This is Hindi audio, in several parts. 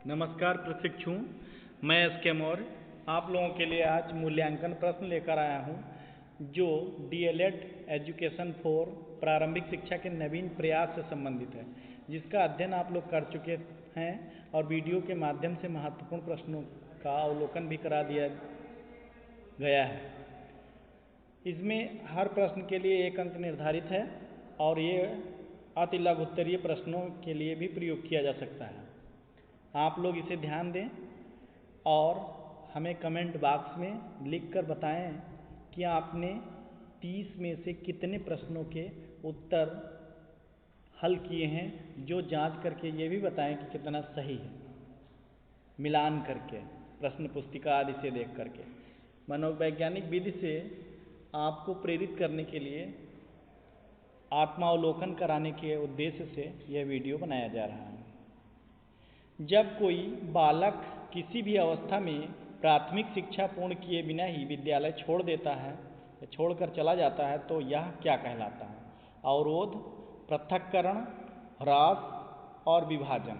नमस्कार प्रशिक्षु, मैं एस.के. मौर्य आप लोगों के लिए आज मूल्यांकन प्रश्न लेकर आया हूं, जो डीएलएड एजुकेशन फॉर प्रारंभिक शिक्षा के नवीन प्रयास से संबंधित है, जिसका अध्ययन आप लोग कर चुके हैं और वीडियो के माध्यम से महत्वपूर्ण प्रश्नों का अवलोकन भी करा दिया गया है। इसमें हर प्रश्न के लिए 1 अंक निर्धारित है और ये अति लघु उत्तरीय प्रश्नों के लिए भी प्रयोग किया जा सकता है। आप लोग इसे ध्यान दें और हमें कमेंट बॉक्स में लिखकर बताएं कि आपने 30 में से कितने प्रश्नों के उत्तर हल किए हैं, जो जांच करके ये भी बताएं कि कितना सही है, मिलान करके प्रश्न पुस्तिका आदि से देख करके। मनोवैज्ञानिक विधि से आपको प्रेरित करने के लिए आत्मावलोकन कराने के उद्देश्य से यह वीडियो बनाया जा रहा है। जब कोई बालक किसी भी अवस्था में प्राथमिक शिक्षा पूर्ण किए बिना ही विद्यालय छोड़ देता है या छोड़कर चला जाता है, तो यह क्या कहलाता है? अवरोध, पृथक्करण, ह्रास और विभाजन।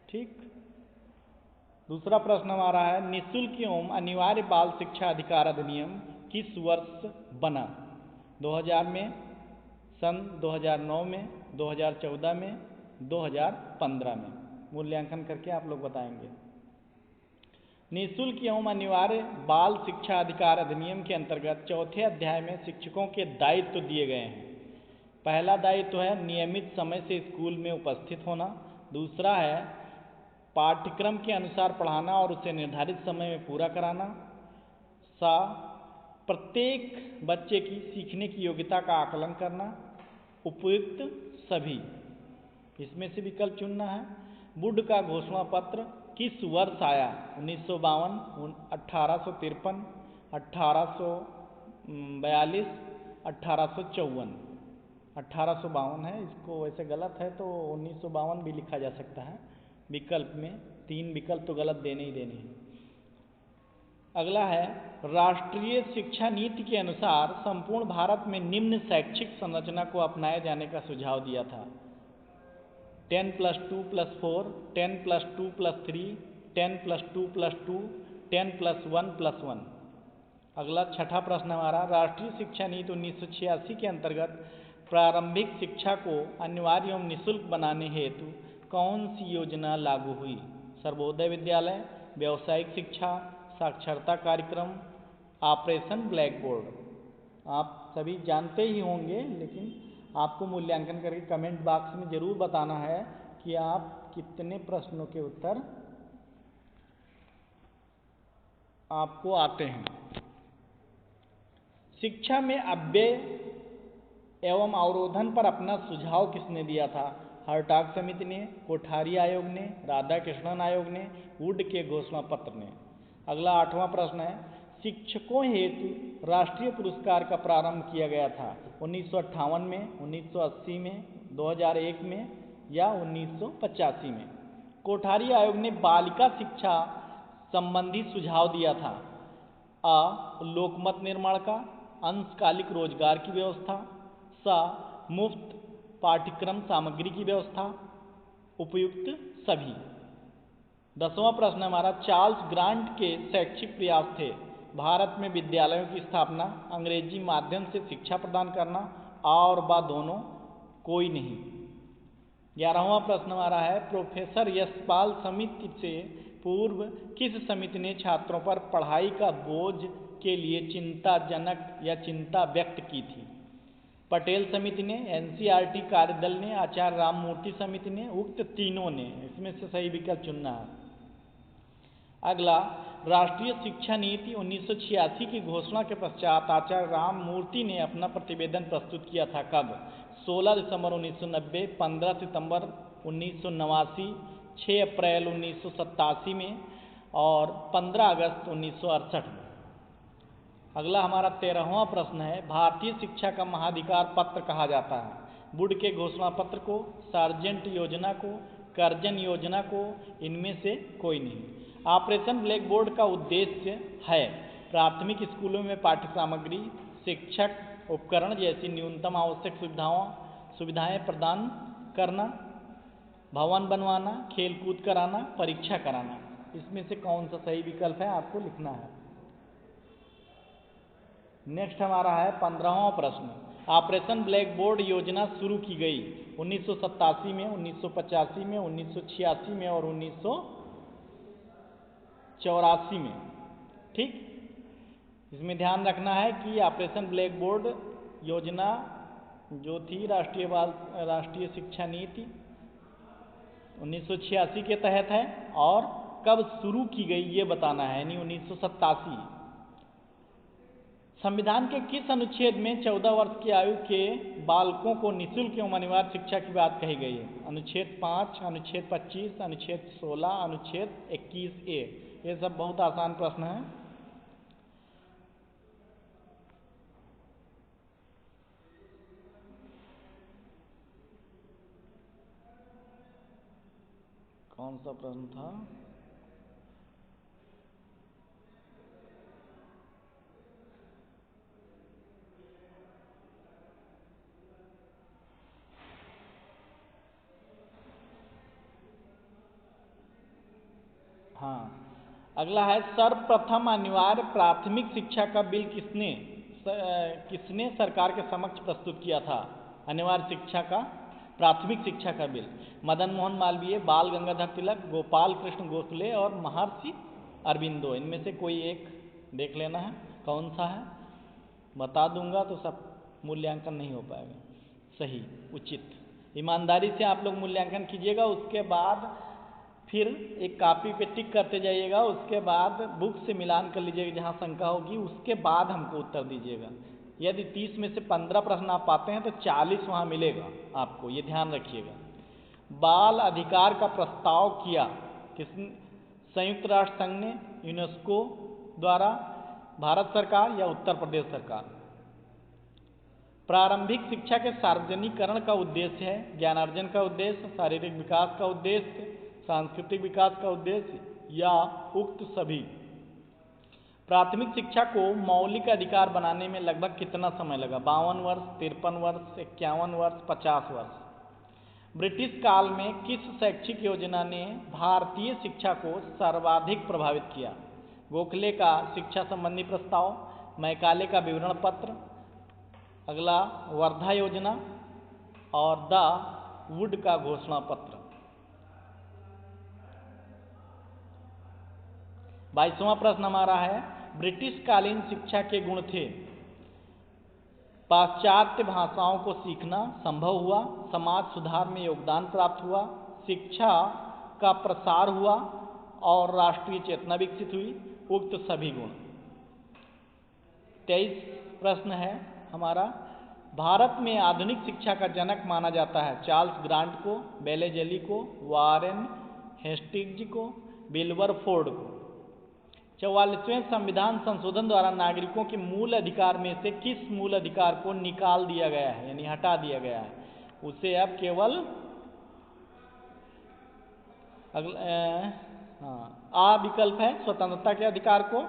ठीक। दूसरा प्रश्न हमारा है, निःशुल्क एवं अनिवार्य बाल शिक्षा अधिकार अधिनियम किस वर्ष बना? 2000 में, सन 2009 में, 2014 में, 2015 में। मूल्यांकन करके आप लोग बताएंगे। निःशुल्क एवं अनिवार्य बाल शिक्षा अधिकार अधिनियम के अंतर्गत चौथे अध्याय में शिक्षकों के दायित्व दिए गए हैं। पहला दायित्व है नियमित समय से स्कूल में उपस्थित होना। दूसरा है पाठ्यक्रम के अनुसार पढ़ाना और उसे निर्धारित समय में पूरा कराना। प्रत्येक बच्चे की सीखने की योग्यता का आकलन करना। उपयुक्त सभी, इसमें से विकल्प चुनना है। वुड का घोषणा पत्र किस वर्ष आया? 1952, 1853, 1842, 1854। 1852 है, इसको वैसे गलत है तो 1952 भी लिखा जा सकता है। विकल्प में 3 विकल्प तो गलत देने ही देने हैं। अगला है, राष्ट्रीय शिक्षा नीति के अनुसार संपूर्ण भारत में निम्न शैक्षिक संरचना को अपनाए जाने का सुझाव दिया था। 10+2+4, 10+2+3, 10+2+2, 10+1+1। अगला छठा प्रश्न हमारा, राष्ट्रीय शिक्षा नीति 1986 के अंतर्गत प्रारंभिक शिक्षा को अनिवार्य एवं निःशुल्क बनाने हेतु कौन सी योजना लागू हुई? सर्वोदय विद्यालय, व्यावसायिक शिक्षा, साक्षरता कार्यक्रम, ऑपरेशन ब्लैक बोर्ड। आप सभी जानते ही होंगे, लेकिन आपको मूल्यांकन करके कमेंट बॉक्स में जरूर बताना है कि आप कितने प्रश्नों के उत्तर आपको आते हैं। शिक्षा में अव्यय एवं अवरोधन पर अपना सुझाव किसने दिया था? हर्टाग समिति ने, कोठारी आयोग ने, राधाकृष्णन आयोग ने, वुड के घोषणा पत्र ने। अगला 8वां प्रश्न है, शिक्षकों हेतु राष्ट्रीय पुरस्कार का प्रारंभ किया गया था 1958 में, 1980 में, 2001 में या 1985 में? कोठारी आयोग ने बालिका शिक्षा संबंधी सुझाव दिया था। अ, लोकमत निर्माण का, अंशकालिक रोजगार की व्यवस्था, मुफ्त पाठ्यक्रम सामग्री की व्यवस्था, उपयुक्त सभी। 10वां प्रश्न हमारा, चार्ल्स ग्रांट के शैक्षिक प्रयास थे भारत में विद्यालयों की स्थापना, अंग्रेजी माध्यम से शिक्षा प्रदान करना और व दोनों, कोई नहीं। 11वां प्रश्न हमारा है, प्रोफेसर यशपाल समिति से पूर्व किस समिति ने छात्रों पर पढ़ाई का बोझ के लिए चिंताजनक या चिंता व्यक्त की थी? पटेल समिति ने, एनसीईआरटी कार्यदल ने, आचार्य राममूर्ति समिति ने, उक्त तीनों ने। इसमें से सही विकल्प चुनना है। अगला, राष्ट्रीय शिक्षा नीति 1986 की घोषणा के पश्चात आचार्य राममूर्ति ने अपना प्रतिवेदन प्रस्तुत किया था कब? 16 दिसंबर 1990, 15 सितंबर 1989, 6 अप्रैल 1987 में और 15 अगस्त 1968 में। अगला हमारा 13वां प्रश्न है, भारतीय शिक्षा का महाधिकार पत्र कहा जाता है? वुड के घोषणा पत्र को, सार्जेंट योजना को, कर्जन योजना को, इनमें से कोई नहीं। ऑपरेशन ब्लैक बोर्ड का उद्देश्य है प्राथमिक स्कूलों में पाठ्य सामग्री, शिक्षक, उपकरण जैसी न्यूनतम आवश्यक सुविधाएं प्रदान करना। भवन बनवाना, खेल कूद कराना, परीक्षा कराना। इसमें से कौन सा सही विकल्प है आपको लिखना है। नेक्स्ट हमारा है 15वां प्रश्न। ऑपरेशन ब्लैक बोर्ड योजना शुरू की गई 1987 में, 1985 में, 1986 में और 1984 में। ठीक, इसमें ध्यान रखना है कि ऑपरेशन ब्लैक बोर्ड योजना जो थी राष्ट्रीय शिक्षा नीति 1986 के तहत है और कब शुरू की गई ये बताना है, यानी 1987। संविधान के किस अनुच्छेद में 14 वर्ष की आयु के बालकों को निःशुल्क एवं अनिवार्य शिक्षा की बात कही गई है? अनुच्छेद 5, अनुच्छेद 25, अनुच्छेद 16, अनुच्छेद 21A। ये सब बहुत आसान प्रश्न है। कौन सा प्रश्न था? हाँ, अगला है सर्वप्रथम अनिवार्य प्राथमिक शिक्षा का बिल किसने सरकार के समक्ष प्रस्तुत किया था? अनिवार्य शिक्षा का प्राथमिक शिक्षा का बिल मदन मोहन मालवीय, बाल गंगाधर तिलक, गोपाल कृष्ण गोखले और महर्षि अरबिंदो। इनमें से कोई एक देख लेना है कौन सा है। बता दूंगा तो सब मूल्यांकन नहीं हो पाएगा। सही, उचित, ईमानदारी से आप लोग मूल्यांकन कीजिएगा। उसके बाद फिर एक कॉपी पे टिक करते जाइएगा। उसके बाद बुक से मिलान कर लीजिएगा जहाँ शंका होगी, उसके बाद हमको उत्तर दीजिएगा। यदि 30 में से 15 प्रश्न आप पाते हैं तो 40 वहाँ मिलेगा आपको, ये ध्यान रखिएगा। बाल अधिकार का प्रस्ताव किया संयुक्त राष्ट्र संघ ने, यूनेस्को द्वारा, भारत सरकार या उत्तर प्रदेश सरकार? प्रारंभिक शिक्षा के सार्वजनिकरण का उद्देश्य है ज्ञानार्जन का उद्देश्य, शारीरिक विकास का उद्देश्य, सांस्कृतिक विकास का उद्देश्य या उक्त सभी। प्राथमिक शिक्षा को मौलिक अधिकार बनाने में लगभग कितना समय लगा? 52 वर्ष, 53 वर्ष, 51 वर्ष, 50 वर्ष? ब्रिटिश काल में किस शैक्षिक योजना ने भारतीय शिक्षा को सर्वाधिक प्रभावित किया? गोखले का शिक्षा संबंधी प्रस्ताव, मैकाले का विवरण पत्र, अगला वर्धा योजना और द वुड का घोषणा पत्र। 22वां प्रश्न हमारा है, ब्रिटिश कालीन शिक्षा के गुण थे? पाश्चात्य भाषाओं को सीखना संभव हुआ, समाज सुधार में योगदान प्राप्त हुआ, शिक्षा का प्रसार हुआ और राष्ट्रीय चेतना विकसित हुई। उक्त सभी गुण। 23 प्रश्न है हमारा, भारत में आधुनिक शिक्षा का जनक माना जाता है चार्ल्स ग्रांट को, बेलेजली को, वारेन हेस्टिंग्ज को, विल्बरफोर्ड को। 44वें संविधान संशोधन द्वारा नागरिकों के मूल अधिकार में से किस मूल अधिकार को निकाल दिया गया है, यानी हटा दिया गया है? उसे अब केवल आ विकल्प है स्वतंत्रता के अधिकार को,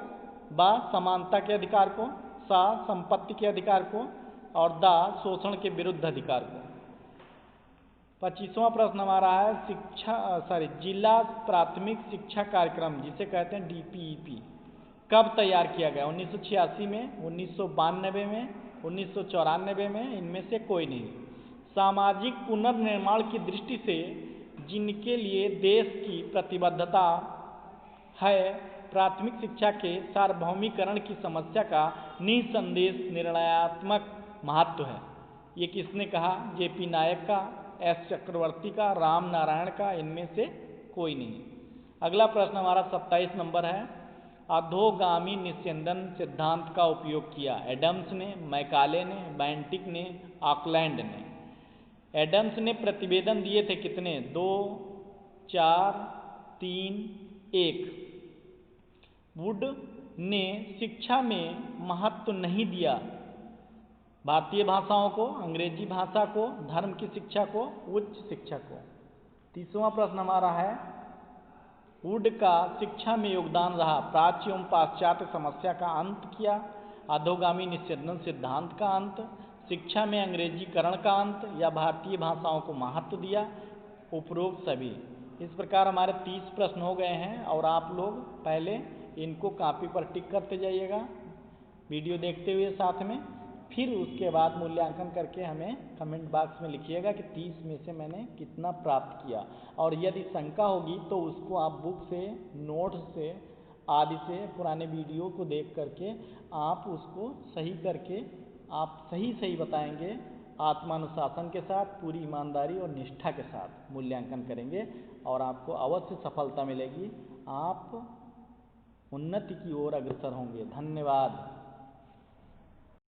बा समानता के अधिकार को, सा संपत्ति के अधिकार को और दा शोषण के विरुद्ध अधिकार को। 25वां प्रश्न हमारा है जिला प्राथमिक शिक्षा कार्यक्रम जिसे कहते हैं DPEP कब तैयार किया गया? 1986 में, 1992 में, 1994 में? इनमें से कोई नहीं। सामाजिक पुनर्निर्माण की दृष्टि से जिनके लिए देश की प्रतिबद्धता है, प्राथमिक शिक्षा के सार्वभौमिकरण की समस्या का निसंदेह निर्णयात्मक महत्व है। ये किसने कहा? JP नायक का, S चक्रवर्ती का, राम नारायण का? इनमें से कोई नहीं। अगला प्रश्न हमारा 27 नंबर है, अधोगामी निस्यंदन सिद्धांत का उपयोग किया? एडम्स ने, मैकाले ने, बैंटिक ने, ऑकलैंड ने? एडम्स ने प्रतिवेदन दिए थे कितने? 2, 4, 3, 1। वुड ने शिक्षा में महत्व नहीं दिया भारतीय भाषाओं को, अंग्रेजी भाषा को, धर्म की शिक्षा को, उच्च शिक्षा को। 30वां प्रश्न हमारा है, वुड का शिक्षा में योगदान रहा प्राच्य एवं पाश्चात्य समस्या का अंत किया, अधोगामी निस्यंदन सिद्धांत का अंत, शिक्षा में अंग्रेजीकरण का अंत या भारतीय भाषाओं को महत्व दिया? उपरोक्त सभी। इस प्रकार हमारे 30 प्रश्न हो गए हैं और आप लोग पहले इनको कॉपी पर टिक करते जाइएगा वीडियो देखते हुए साथ में। फिर उसके बाद मूल्यांकन करके हमें कमेंट बॉक्स में लिखिएगा कि 30 में से मैंने कितना प्राप्त किया। और यदि शंका होगी तो उसको आप बुक से, नोट्स से आदि से पुराने वीडियो को देख करके आप उसको सही करके आप सही सही बताएंगे। आत्मानुशासन के साथ, पूरी ईमानदारी और निष्ठा के साथ मूल्यांकन करेंगे और आपको अवश्य सफलता मिलेगी। आप उन्नति की ओर अग्रसर होंगे। धन्यवाद।